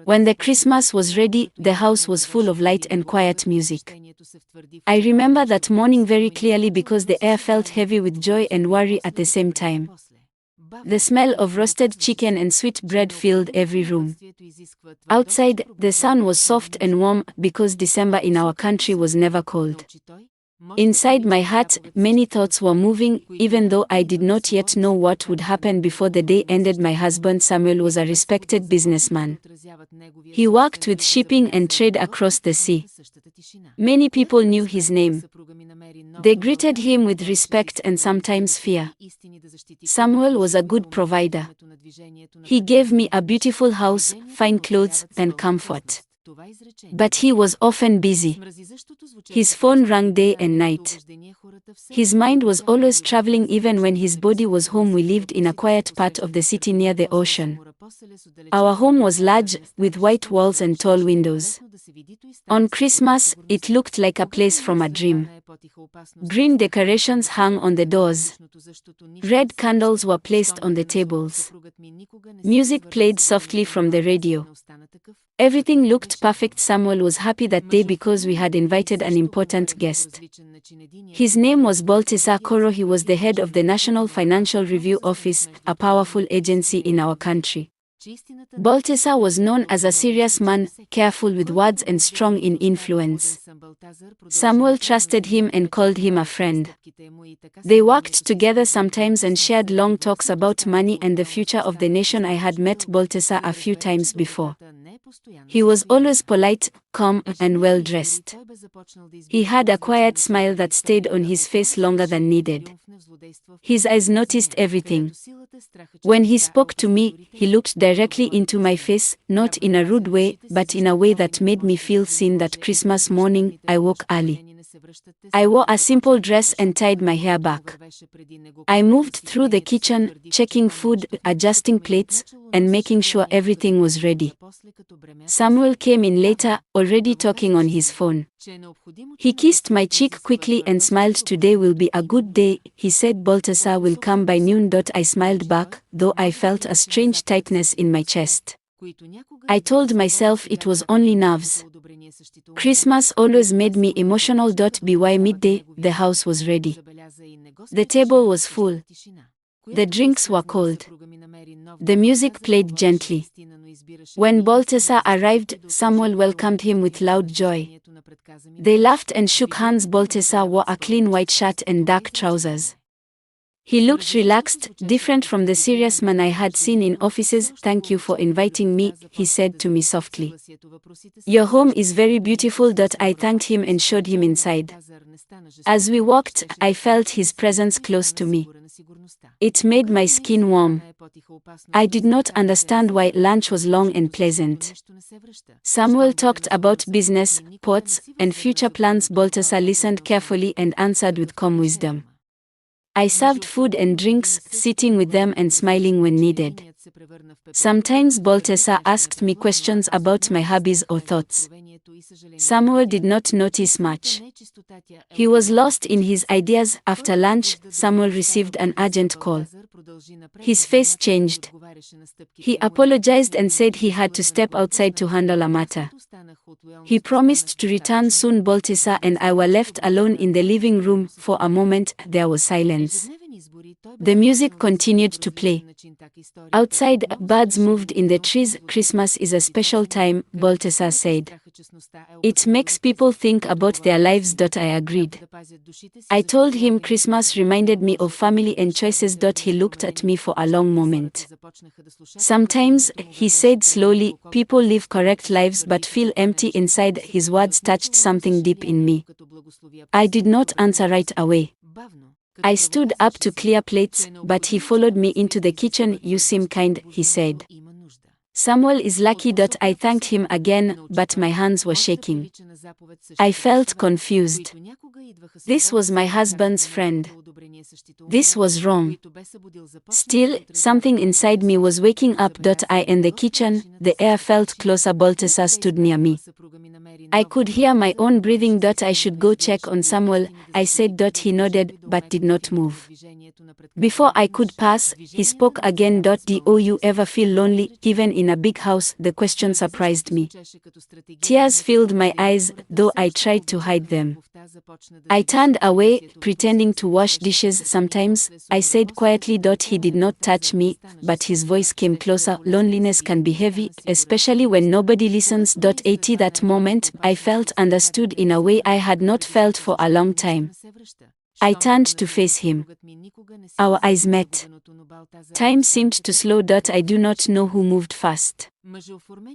When the Christmas was ready, the house was full of light and quiet music. I remember that morning very clearly because the air felt heavy with joy and worry at the same time. The smell of roasted chicken and sweet bread filled every room. Outside, the sun was soft and warm because December in our country was never cold. Inside my heart, many thoughts were moving, even though I did not yet know what would happen before the day ended. My husband Samuel was a respected businessman. He worked with shipping and trade across the sea. Many people knew his name. They greeted him with respect and sometimes fear. Samuel was a good provider. He gave me a beautiful house, fine clothes, and comfort. But he was often busy. His phone rang day and night. His mind was always traveling even when his body was home. We lived in a quiet part of the city near the ocean. Our home was large, with white walls and tall windows. On Christmas, it looked like a place from a dream. Green decorations hung on the doors. Red candles were placed on the tables. Music played softly from the radio. Everything looked perfect. Samuel was happy that day because we had invited an important guest. His name was Baltasar Koro. He was the head of the National Financial Review Office, a powerful agency in our country. Baltasar was known as a serious man, careful with words and strong in influence. Samuel trusted him and called him a friend. They worked together sometimes and shared long talks about money and the future of the nation. I had met Baltasar a few times before. He was always polite, calm, and well-dressed. He had a quiet smile that stayed on his face longer than needed. His eyes noticed everything. When he spoke to me, he looked directly into my face, not in a rude way, but in a way that made me feel seen. That Christmas morning, I woke early. I wore a simple dress and tied my hair back. I moved through the kitchen, checking food, adjusting plates, and making sure everything was ready. Samuel came in later, already talking on his phone. He kissed my cheek quickly and smiled. "Today will be a good day," he said. "Baltasar will come by noon." I smiled back, though I felt a strange tightness in my chest. I told myself it was only nerves. Christmas always made me emotional. By midday, the house was ready. The table was full. The drinks were cold. The music played gently. When Baltasar arrived, Samuel welcomed him with loud joy. They laughed and shook hands. Baltasar wore a clean white shirt and dark trousers. He looked relaxed, different from the serious man I had seen in offices. "Thank you for inviting me," he said to me softly. "Your home is very beautiful." I thanked him and showed him inside. As we walked, I felt his presence close to me. It made my skin warm. I did not understand why. Lunch was long and pleasant. Samuel talked about business, ports, and future plans. Baltasar listened carefully and answered with calm wisdom. I served food and drinks, sitting with them and smiling when needed. Sometimes Baltasar asked me questions about my hobbies or thoughts. Samuel did not notice much. He was lost in his ideas. After lunch, Samuel received an urgent call. His face changed. He apologized and said he had to step outside to handle a matter. He promised to return soon. Baltasar and I were left alone in the living room. For a moment, there was silence. The music continued to play. Outside, birds moved in the trees. "Christmas is a special time," Baltasar said. "It makes people think about their lives." I agreed. I told him Christmas reminded me of family and choices. He looked at me for a long moment. "Sometimes," he said slowly, "people live correct lives but feel empty inside." His words touched something deep in me. I did not answer right away. I stood up to clear plates, but he followed me into the kitchen. "You seem kind," he said. "Samuel is lucky." I thanked him again, but my hands were shaking. I felt confused. This was my husband's friend. This was wrong. Still, something inside me was waking up. In the kitchen, the air felt closer. Baltasar stood near me. I could hear my own breathing. "I should go check on Samuel," I said. He nodded, but did not move. Before I could pass, he spoke again. Do you ever feel lonely, even in a big house? The question surprised me. Tears filled my eyes, though I tried to hide them. I turned away, pretending to wash dishes. Sometimes, I said quietly. He did not touch me, but his voice came closer. Loneliness can be heavy, especially when nobody listens. At that moment, I felt understood in a way I had not felt for a long time. I turned to face him. Our eyes met. Time seemed to slow. I do not know who moved fast.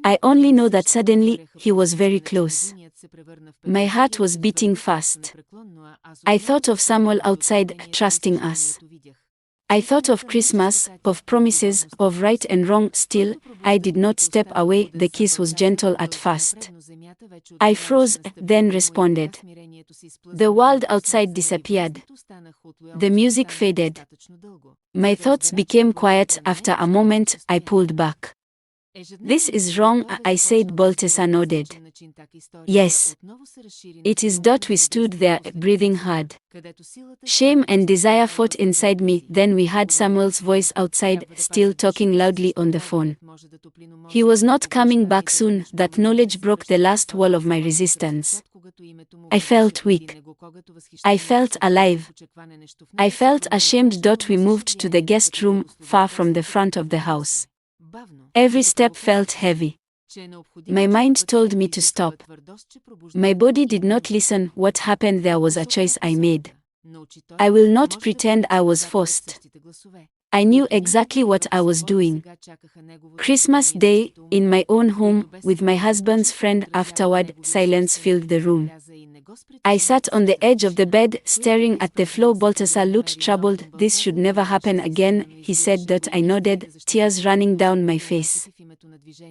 I only know that suddenly, he was very close. My heart was beating fast. I thought of Samuel outside, trusting us. I thought of Christmas, of promises, of right and wrong. Still, I did not step away. The kiss was gentle at first. I froze, then responded. The world outside disappeared. The music faded. My thoughts became quiet. After a moment, I pulled back. This is wrong, I said. Balthasar nodded. Yes. It is. We stood there, breathing hard. Shame and desire fought inside me. Then we heard Samuel's voice outside, still talking loudly on the phone. He was not coming back soon. That knowledge broke the last wall of my resistance. I felt weak. I felt alive. I felt ashamed. We moved to the guest room, far from the front of the house. Every step felt heavy. My mind told me to stop. My body did not listen. What happened there was a choice I made. I will not pretend I was forced. I knew exactly what I was doing. Christmas Day, in my own home, with my husband's friend. Afterward, silence filled the room. I sat on the edge of the bed, staring at the floor. Balthasar looked troubled. This should never happen again, he said. I nodded, tears running down my face.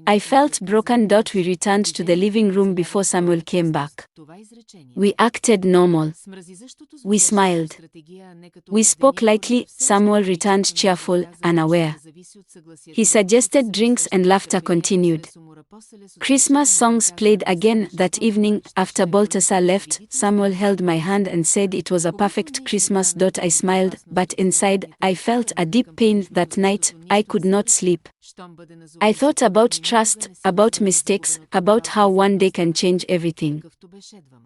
I felt broken. We returned to the living room before Samuel came back. We acted normal. We smiled. We spoke lightly. Samuel returned cheerful, unaware. He suggested drinks and laughter continued. Christmas songs played again. That evening, after Balthasar left, Samuel held my hand and said it was a perfect Christmas. I smiled, but inside, I felt a deep pain. That night, I could not sleep. I thought about trust, about mistakes, about how one day can change everything.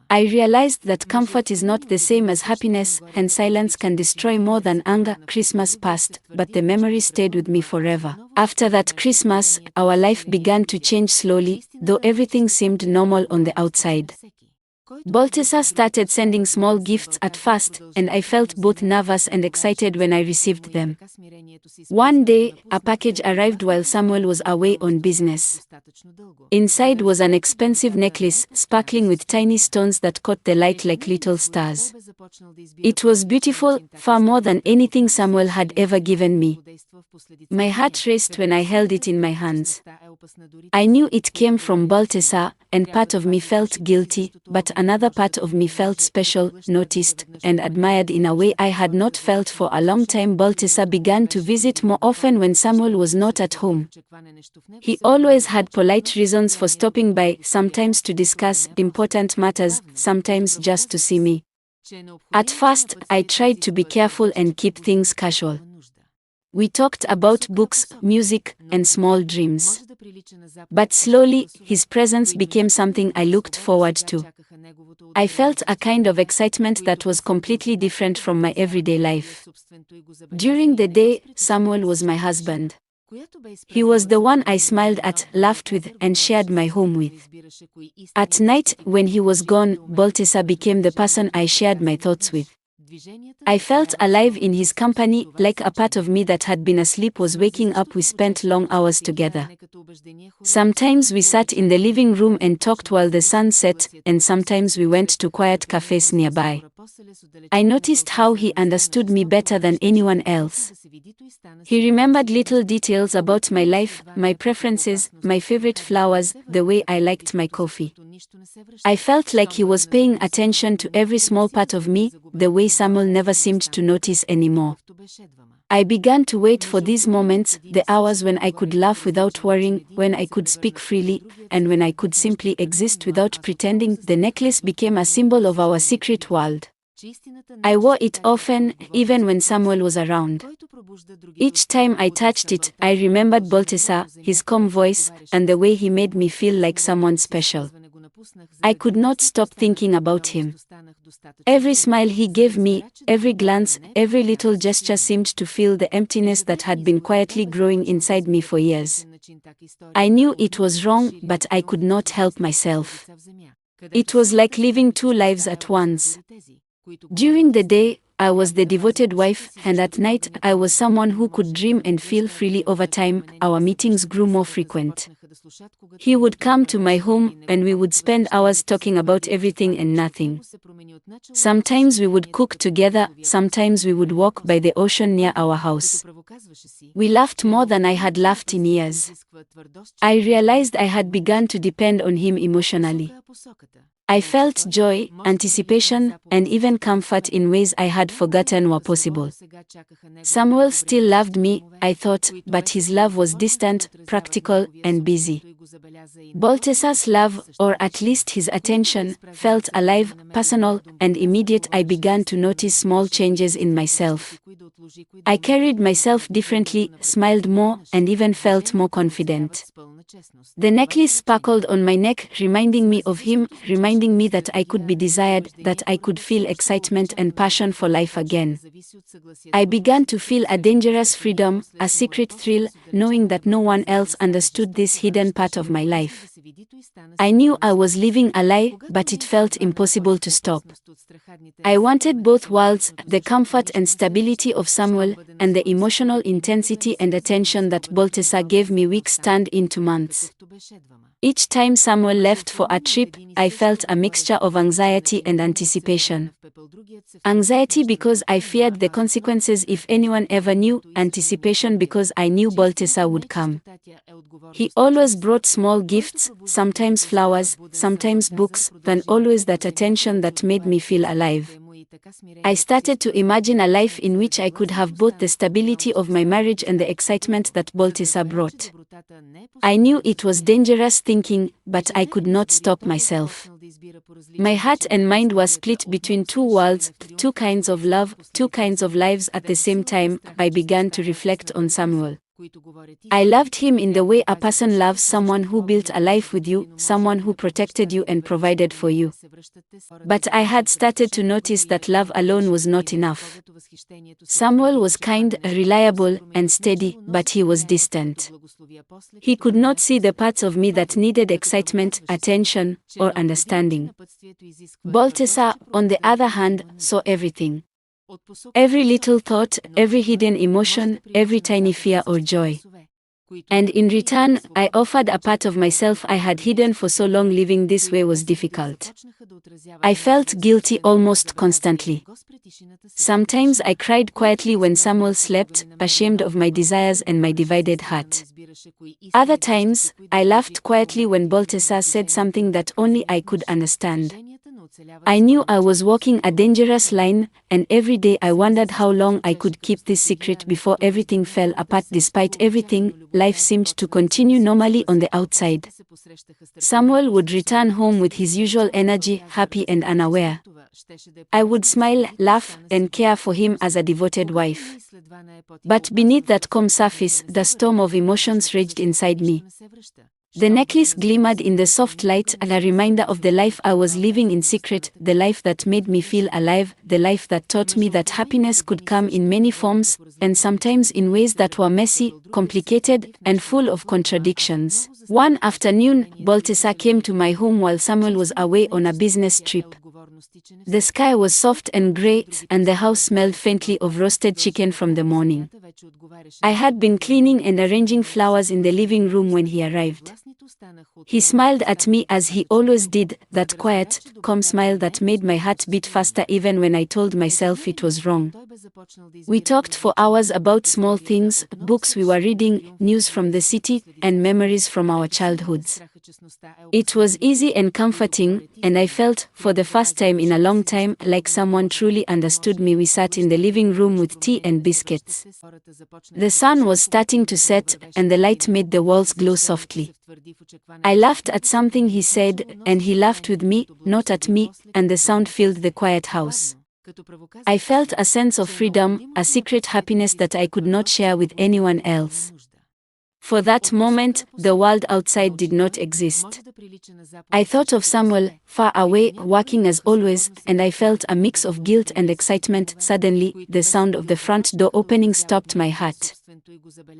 I realized that comfort is not the same as happiness, and silence can destroy more than anger. Christmas passed, but the memory stayed with me forever. After that Christmas, our life began to change slowly, though everything seemed normal on the outside. Balthasar started sending small gifts at first, and I felt both nervous and excited when I received them. One day, a package arrived while Samuel was away on business. Inside was an expensive necklace, sparkling with tiny stones that caught the light like little stars. It was beautiful, far more than anything Samuel had ever given me. My heart raced when I held it in my hands. I knew it came from Balthasar, and part of me felt guilty, but another part of me felt special, noticed, and admired in a way I had not felt for a long time. Balthasar began to visit more often when Samuel was not at home. He always had polite reasons for stopping by, sometimes to discuss important matters, sometimes just to see me. At first, I tried to be careful and keep things casual. We talked about books, music, and small dreams. But slowly, his presence became something I looked forward to. I felt a kind of excitement that was completely different from my everyday life. During the day, Samuel was my husband. He was the one I smiled at, laughed with, and shared my home with. At night, when he was gone, Balthasar became the person I shared my thoughts with. I felt alive in his company, like a part of me that had been asleep was waking up. We spent long hours together. Sometimes we sat in the living room and talked while the sun set, and sometimes we went to quiet cafes nearby. I noticed how he understood me better than anyone else. He remembered little details about my life, my preferences, my favorite flowers, the way I liked my coffee. I felt like he was paying attention to every small part of me, the way Samuel never seemed to notice anymore. I began to wait for these moments, the hours when I could laugh without worrying, when I could speak freely, and when I could simply exist without pretending. The necklace became a symbol of our secret world. I wore it often, even when Samuel was around. Each time I touched it, I remembered Balthasar, his calm voice, and the way he made me feel like someone special. I could not stop thinking about him. Every smile he gave me, every glance, every little gesture seemed to fill the emptiness that had been quietly growing inside me for years. I knew it was wrong, but I could not help myself. It was like living two lives at once. During the day, I was the devoted wife, and at night, I was someone who could dream and feel freely. Over time. Our meetings grew more frequent. He would come to my home, and we would spend hours talking about everything and nothing. Sometimes we would cook together, sometimes we would walk by the ocean near our house. We laughed more than I had laughed in years. I realized I had begun to depend on him emotionally. I felt joy, anticipation, and even comfort in ways I had forgotten were possible. Samuel still loved me, I thought, but his love was distant, practical, and busy. Balthasar's love, or at least his attention, felt alive, personal, and immediate. I began to notice small changes in myself. I carried myself differently, smiled more, and even felt more confident. The necklace sparkled on my neck, reminding me of him, reminding me that I could be desired, that I could feel excitement and passion for life again. I began to feel a dangerous freedom, a secret thrill, knowing that no one else understood this hidden part of my life. I knew I was living a lie, but it felt impossible to stop. I wanted both worlds, the comfort and stability of Samuel, and the emotional intensity and attention that Balthasar gave me. Weeks turned into months. Each time Samuel left for a trip, I felt a mixture of anxiety and anticipation. Anxiety because I feared the consequences if anyone ever knew, anticipation because I knew Balthasar would come. He always brought small gifts, sometimes flowers, sometimes books, but always that attention that made me feel alive. I started to imagine a life in which I could have both the stability of my marriage and the excitement that Balthasar brought. I knew it was dangerous thinking, but I could not stop myself. My heart and mind were split between two worlds, two kinds of love, two kinds of lives at the same time. I began to reflect on Samuel. I loved him in the way a person loves someone who built a life with you, someone who protected you and provided for you. But I had started to notice that love alone was not enough. Samuel was kind, reliable, and steady, but he was distant. He could not see the parts of me that needed excitement, attention, or understanding. Balthasar, on the other hand, saw everything. Every little thought, every hidden emotion, every tiny fear or joy. And in return, I offered a part of myself I had hidden for so long. Living this way was difficult. I felt guilty almost constantly. Sometimes I cried quietly when Samuel slept, ashamed of my desires and my divided heart. Other times, I laughed quietly when Balthasar said something that only I could understand. I knew I was walking a dangerous line, and every day I wondered how long I could keep this secret before everything fell apart. Despite everything, life seemed to continue normally on the outside. Samuel would return home with his usual energy, happy and unaware. I would smile, laugh, and care for him as a devoted wife. But beneath that calm surface, the storm of emotions raged inside me. The necklace glimmered in the soft light, a reminder of the life I was living in secret, the life that made me feel alive, the life that taught me that happiness could come in many forms, and sometimes in ways that were messy, complicated, and full of contradictions. One afternoon, Balthasar came to my home while Samuel was away on a business trip. The sky was soft and grey, and the house smelled faintly of roasted chicken from the morning. I had been cleaning and arranging flowers in the living room when he arrived. He smiled at me as he always did, that quiet, calm smile that made my heart beat faster even when I told myself it was wrong. We talked for hours about small things, books we were reading, news from the city, and memories from our childhoods. It was easy and comforting, and I felt, for the first time in a long time, like someone truly understood me. We sat in the living room with tea and biscuits. The sun was starting to set, and the light made the walls glow softly. I laughed at something he said, and he laughed with me, not at me, and the sound filled the quiet house. I felt a sense of freedom, a secret happiness that I could not share with anyone else. For that moment, the world outside did not exist. I thought of Samuel, far away, working as always, and I felt a mix of guilt and excitement. Suddenly, the sound of the front door opening stopped my heart.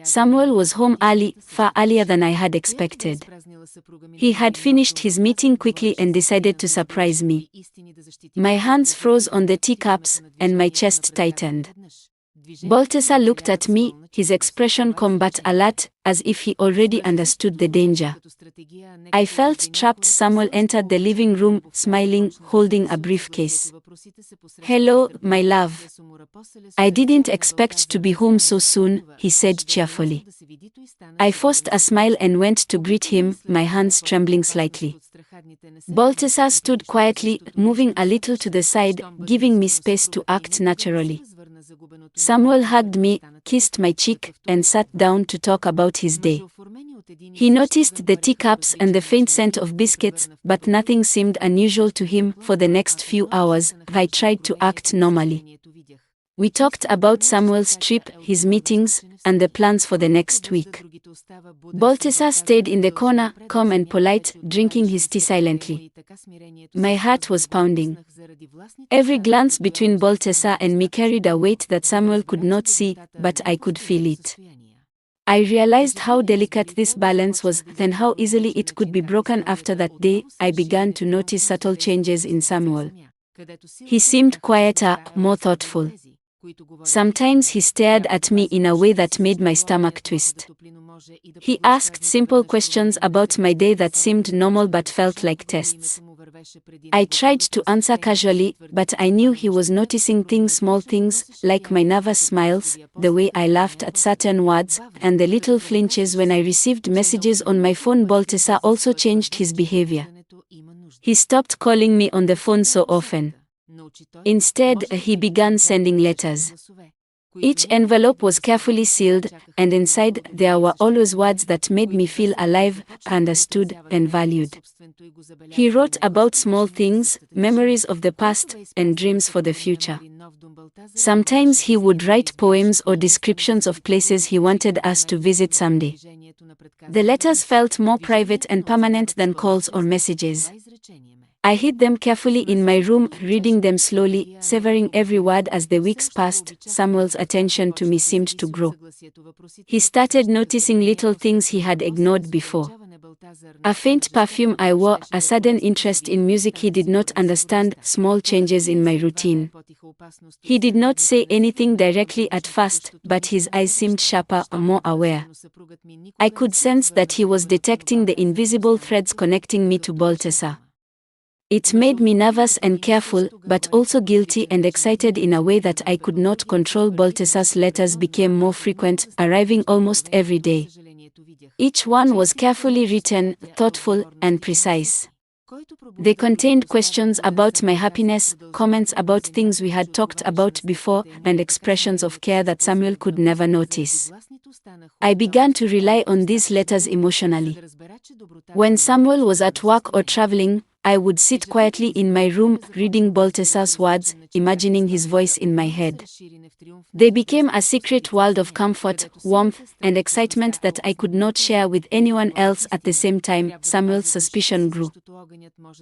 Samuel was home early, far earlier than I had expected. He had finished his meeting quickly and decided to surprise me. My hands froze on the teacups, and my chest tightened. Balthasar looked at me, his expression calm but alert, as if he already understood the danger. I felt trapped. Samuel entered the living room, smiling, holding a briefcase. "Hello, my love. I didn't expect to be home so soon," he said cheerfully. I forced a smile and went to greet him, my hands trembling slightly. Balthasar stood quietly, moving a little to the side, giving me space to act naturally. Samuel hugged me, kissed my cheek, and sat down to talk about his day. He noticed the teacups and the faint scent of biscuits, but nothing seemed unusual to him. For the next few hours, I tried to act normally. We talked about Samuel's trip, his meetings, and the plans for the next week. Balthasar stayed in the corner, calm and polite, drinking his tea silently. My heart was pounding. Every glance between Balthasar and me carried a weight that Samuel could not see, but I could feel it. I realized how delicate this balance was, and how easily it could be broken. After that day, I began to notice subtle changes in Samuel. He seemed quieter, more thoughtful. Sometimes he stared at me in a way that made my stomach twist. He asked simple questions about my day that seemed normal but felt like tests. I tried to answer casually, but I knew he was noticing things, small things, like my nervous smiles, the way I laughed at certain words, and the little flinches when I received messages on my phone. Balthasar also changed his behavior. He stopped calling me on the phone so often. Instead, he began sending letters. Each envelope was carefully sealed, and inside there were always words that made me feel alive, understood, and valued. He wrote about small things, memories of the past, and dreams for the future. Sometimes he would write poems or descriptions of places he wanted us to visit someday. The letters felt more private and permanent than calls or messages. I hid them carefully in my room, reading them slowly, savoring every word. As the weeks passed, Samuel's attention to me seemed to grow. He started noticing little things he had ignored before. A faint perfume I wore, a sudden interest in music he did not understand, small changes in my routine. He did not say anything directly at first, but his eyes seemed sharper, more aware. I could sense that he was detecting the invisible threads connecting me to Balthasar. It made me nervous and careful, but also guilty and excited in a way that I could not control. Balthasar's letters became more frequent, arriving almost every day. Each one was carefully written, thoughtful, and precise. They contained questions about my happiness, comments about things we had talked about before, and expressions of care that Samuel could never notice. I began to rely on these letters emotionally. When Samuel was at work or traveling, I would sit quietly in my room, reading Balthasar's words, imagining his voice in my head. They became a secret world of comfort, warmth, and excitement that I could not share with anyone else. At the same time, Samuel's suspicion grew.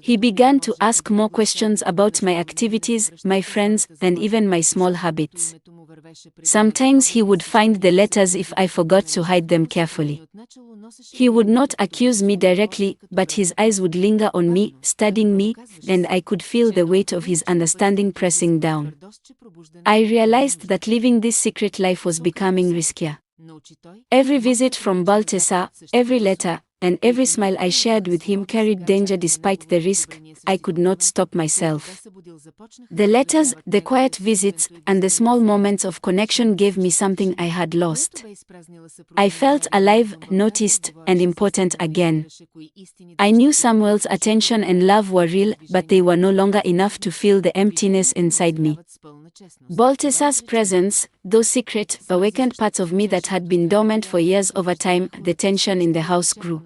He began to ask more questions about my activities, my friends, and even my small habits. Sometimes he would find the letters if I forgot to hide them carefully. He would not accuse me directly, but his eyes would linger on me, studying me, and I could feel the weight of his understanding pressing down. I realized that living this secret life was becoming riskier. Every visit from Balthasar, every letter, and every smile I shared with him carried danger. Despite the risk, I could not stop myself. The letters, the quiet visits, and the small moments of connection gave me something I had lost. I felt alive, noticed, and important again. I knew Samuel's attention and love were real, but they were no longer enough to fill the emptiness inside me. Balthasar's presence, though secret, awakened parts of me that had been dormant for years. Over time, the tension in the house grew.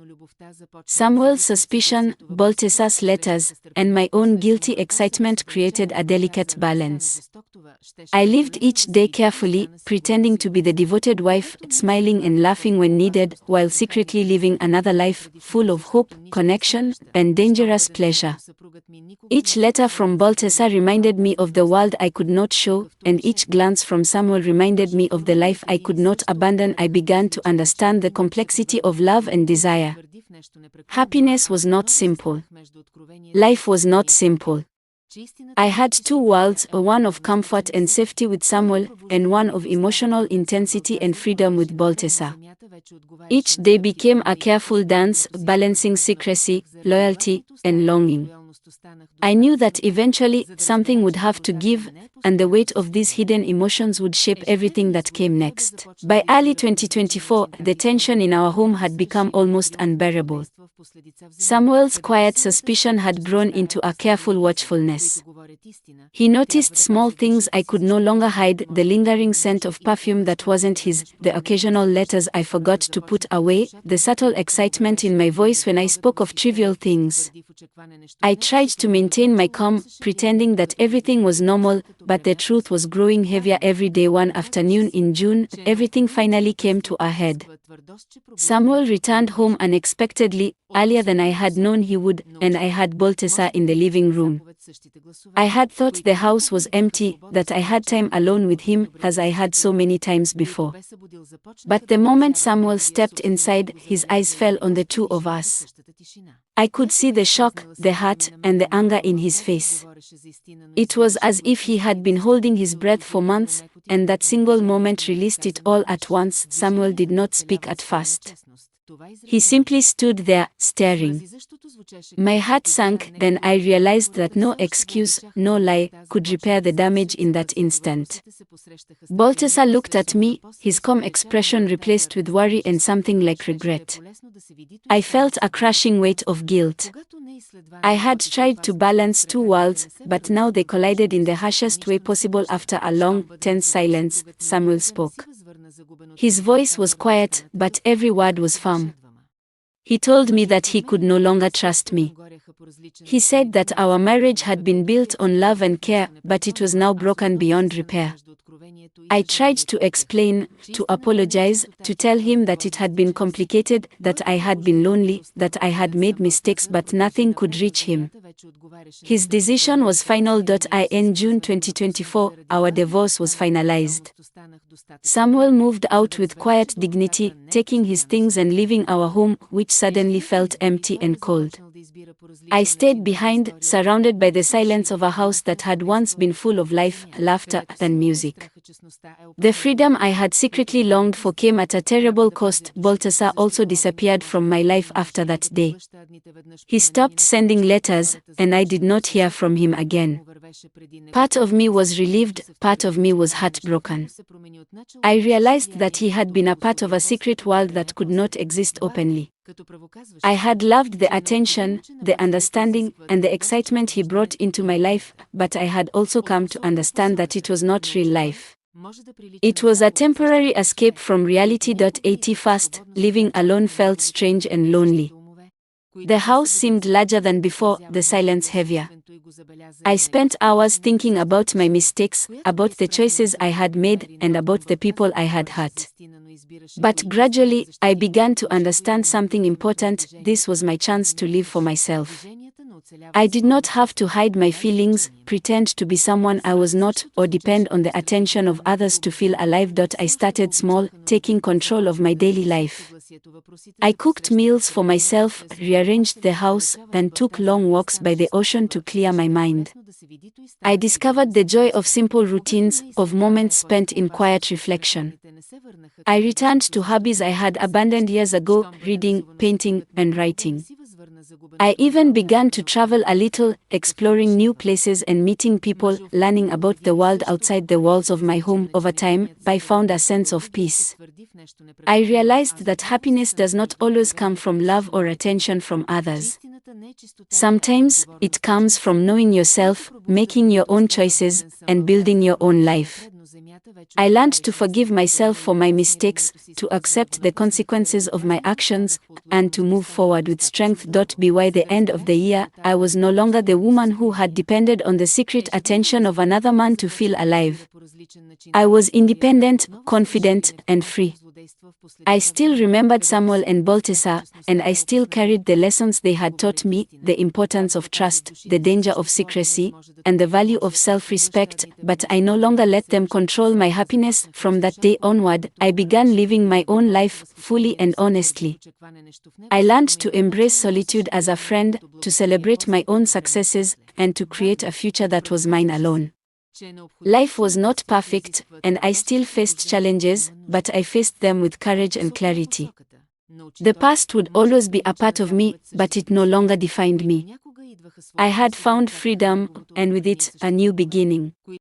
Samuel's suspicion, Balthasar's letters, and my own guilty excitement created a delicate balance. I lived each day carefully, pretending to be the devoted wife, smiling and laughing when needed, while secretly living another life, full of hope, connection, and dangerous pleasure. Each letter from Balthasar reminded me of the world I could not show, and each glance from Samuel reminded me of the life I could not abandon. I began to understand the complexity of love and desire. Happiness was not simple. Life was not simple. I had two worlds, one of comfort and safety with Samuel, and one of emotional intensity and freedom with Balthasar. Each day became a careful dance, balancing secrecy, loyalty, and longing. I knew that eventually, something would have to give, and the weight of these hidden emotions would shape everything that came next. By early 2024, the tension in our home had become almost unbearable. Samuel's quiet suspicion had grown into a careful watchfulness. He noticed small things I could no longer hide, the lingering scent of perfume that wasn't his, the occasional letters I forgot to put away, the subtle excitement in my voice when I spoke of trivial things. I tried to maintain my calm, pretending that everything was normal, but the truth was growing heavier every day. One afternoon in June, everything finally came to a head. Samuel returned home unexpectedly, earlier than I had known he would, and I had Balthasar in the living room. I had thought the house was empty, that I had time alone with him, as I had so many times before. But the moment Samuel stepped inside, his eyes fell on the two of us. I could see the shock, the hurt, and the anger in his face. It was as if he had been holding his breath for months, and that single moment released it all at once. Samuel did not speak at first. He simply stood there, staring. My heart sank. Then I realized that no excuse, no lie, could repair the damage in that instant. Balthasar looked at me, his calm expression replaced with worry and something like regret. I felt a crushing weight of guilt. I had tried to balance two worlds, but now they collided in the harshest way possible. After a long, tense silence, Samuel spoke. His voice was quiet, but every word was firm. He told me that he could no longer trust me. He said that our marriage had been built on love and care, but it was now broken beyond repair. I tried to explain, to apologize, to tell him that it had been complicated, that I had been lonely, that I had made mistakes, but nothing could reach him. His decision was final. In June 2024, our divorce was finalized. Samuel moved out with quiet dignity, taking his things and leaving our home, which suddenly felt empty and cold. I stayed behind, surrounded by the silence of a house that had once been full of life, laughter, and music. The freedom I had secretly longed for came at a terrible cost. Balthasar also disappeared from my life after that day. He stopped sending letters, and I did not hear from him again. Part of me was relieved, part of me was heartbroken. I realized that he had been a part of a secret world that could not exist openly. I had loved the attention, the understanding, and the excitement he brought into my life, but I had also come to understand that it was not real life. It was a temporary escape from reality. At first, living alone felt strange and lonely. The house seemed larger than before, the silence heavier. I spent hours thinking about my mistakes, about the choices I had made, and about the people I had hurt. But gradually, I began to understand something important. This was my chance to live for myself. I did not have to hide my feelings, pretend to be someone I was not, or depend on the attention of others to feel alive. I started small, taking control of my daily life. I cooked meals for myself, rearranged the house, and took long walks by the ocean to clear my mind. I discovered the joy of simple routines, of moments spent in quiet reflection. I returned to hobbies I had abandoned years ago, reading, painting, and writing. I even began to travel a little, exploring new places and meeting people, learning about the world outside the walls of my home. Over time, I found a sense of peace. I realized that happiness does not always come from love or attention from others. Sometimes, it comes from knowing yourself, making your own choices, and building your own life. I learned to forgive myself for my mistakes, to accept the consequences of my actions, and to move forward with strength. By the end of the year, I was no longer the woman who had depended on the secret attention of another man to feel alive. I was independent, confident, and free. I still remembered Samuel and Balthasar, and I still carried the lessons they had taught me, the importance of trust, the danger of secrecy, and the value of self-respect, but I no longer let them control my happiness. From that day onward, I began living my own life, fully and honestly. I learned to embrace solitude as a friend, to celebrate my own successes, and to create a future that was mine alone. Life was not perfect, and I still faced challenges, but I faced them with courage and clarity. The past would always be a part of me, but it no longer defined me. I had found freedom, and with it, a new beginning.